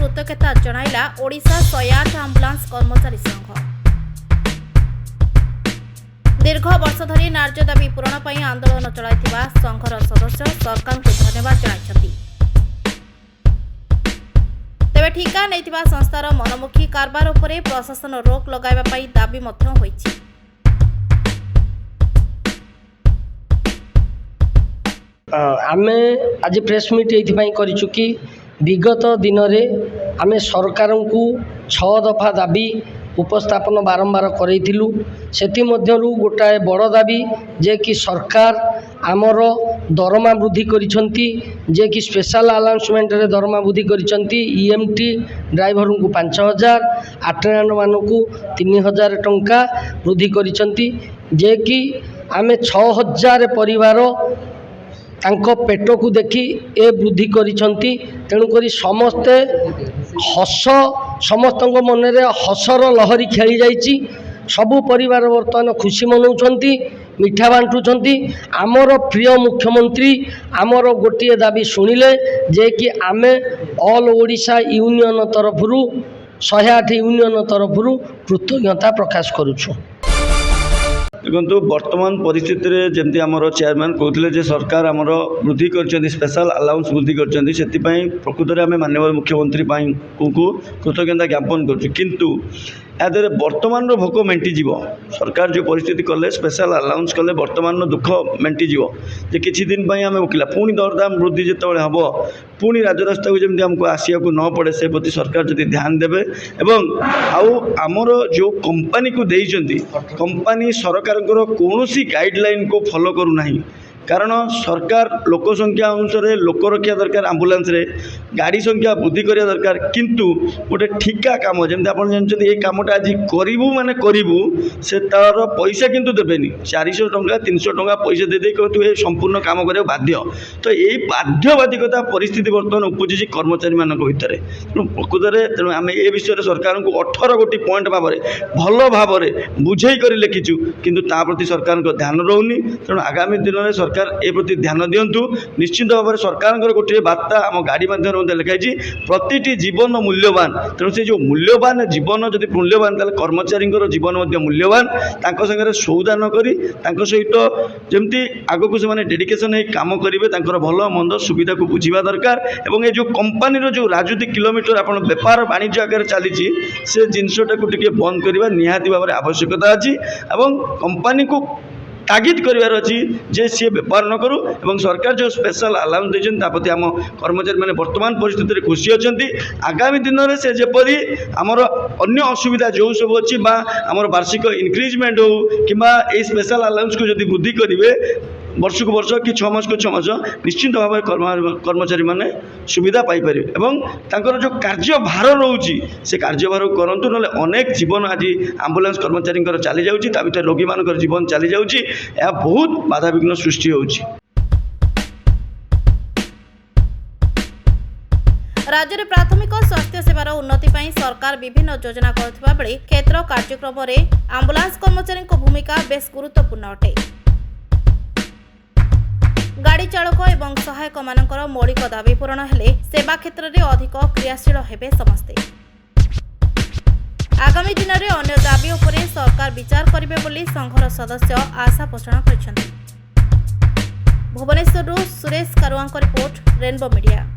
कृतज्ञता जणाइला ओडिशा 108 आम्बुलांस कर्मचारी संघ। दीर्घ वर्ष धरी न्याय्य दाबी पूरण पर आंदोलन चलाइथिबा संघर सदस्य सरकार को धन्यवाद जणाइछथि। तेबे ठिका नैथिबा संस्थार मनमुखी कारबार उपरे प्रशासन रोक लगाइबा पई दाबी मध्य होइछि। आमे आज प्रेस मीट ये करिछु कि विगत दिन में आमे सरकार को 6 दफा दाबी उपस्थापन बारंबार करेइथिलु। सेति मध्यरु गोटाए बड़ दाबी जे कि सरकार आमर दरमा वृद्धि करिसंती, जे कि स्पेशल अनाउंसमेंट रे दरमा वृद्धि करिसंती। ईएमटी ड्राइवर को 5000, अटेंडेंट मानू को 3000 टंका वृद्धि करिसंती, जे कि आमे 6000 परिवार तांको पेट को देखी ए वृद्धि करिसंती। तेणु करी समस्ते हस समस्त मन में हसर लहरी खेली जाइछि। सबु परिवार वर्तमान खुशी मनाउछंती, मिठा बांटुछंती। आमर प्रिय मुख्यमंत्री आमर गोटे दाबी शुणिले जे कि आमे ऑल ओडिशा यूनियन तरफरु 108 यूनियन तरफरु कृतज्ञता प्रकाश करुछु। देखो वर्तमान परिस्थिति रे जमती आमर चेयरमैन कहते सरकार आमर वृद्धि कर स्पेशल अलाउंस वृद्धि कर प्रकृत में आम माननीय मुख्यमंत्री को कृतज्ञता ज्ञापन करूँ। यादे वर्तमान भोक मेटिजीव सरकार जो परिस्थिति कले स्पेशल अलाउंस कले वर्तमान दुख मेटिजीव जे किछि दिन आम वकिला पुणी दरदाम वृद्धि जिते हम पुणी राजरास्ता को जमी आमको आसिया को न पड़े से प्रति सरकार जदि ध्यान देवे एवं आमर जो कंपनी को देइचंती कंपनी सरकार कौन गाइडलाइन को फॉलो करूना। कारण सरकार लोक संख्या अनुसार लोक रखा दरकार आम्बुलांस रे गाड़ी संख्या वृद्धि करिया दरकार किंतु गोटे ठिका काम जमी आप जानते ये कमटा आज करूँ माने करूँ से तार पैसा किंतु देवेनि 400 टंका 300 टंका पैसा दे कहतु ये संपूर्ण काम करा बाध्य। तो यही बाध्यबाधिकता परिस्थिति बर्तमान उपजी कर्मचारी मान भितर प्रकृत में तेणु आम ए विषय सरकार को 18 गोटी पॉइंट भाव भल भाव बुझे कर लिखिचु किंतु ता प्रति सरकार ध्यान रोनी। तेणु आगामी दिन में सरकार ए प्रति ध्यान दिंतु। निश्चित भाव में सरकार गोटे बार्ता आम गाड़ी माध्यम लिखाई प्रति जीवन मूल्यवान। तेणु से जो मूल्यवान जीवन जब मूल्यवान ताले कर्मचारी जीवन मूल्यवान सागर सौदा न करी सहित जमती आग को से डेडिकेशन काम करेंगे भल मंद सुविधा को बुझा दरकार। और ये जो कंपनी जो राजनीति किलोमीटर आप बेपार वाणिज्य आगे चली से जिनसटा को बंद करवा निहाती भाव में आवश्यकता अच्छी और कंपनी को तागिद करार अच्छी जे सी बेपार न करूँ। और सरकार जो स्पेशल अलाउंस देते प्रति आम कर्मचारी मैंने वर्तमान परिस्थिति खुशी अच्छा। आगामी दिन में से जपरी आमर अन्य असुविधा जो सब अच्छी आमर वार्षिक इनक्रिजमेंट हो कि स्पेशल अलाउंस को जब वृद्धि करेंगे वर्ष को वर्ष कि 6 मास को 6 मास निश्चित भाव में कर्मचारी मैंने सुविधा पाइपर और जो कार्यभार रोचे से कार्यभार करूँ ना अनेक जीवन आज आम्बुलांस कर्मचारी चली जाऊँगी रोगी मान जीवन चली जाऊँगी बहुत बाधाविघ्न सृष्टि होउछि। राज्य में प्राथमिक स्वास्थ्य सेवार उन्नति पर सरकार विभिन्न योजना करुवा बेले क्षेत्र कार्यक्रम में आम्बुलांस कर्मचारी भूमिका बेस गुरुत्वपूर्ण अटे। गाड़ी चालक एवं सहायक मानकर मौलिक दाबी पूरण हेले सेवा क्षेत्र में अधिक क्रियाशील हेबे समस्ते। आगामी दिन में अन्य दाबी उपरे सरकार विचार करिवे बोली संघर सदस्य आशा पोषण करिसेंति। भुवनेश्वर सुरेश कारुआंक रिपोर्ट रेनबो मीडिया।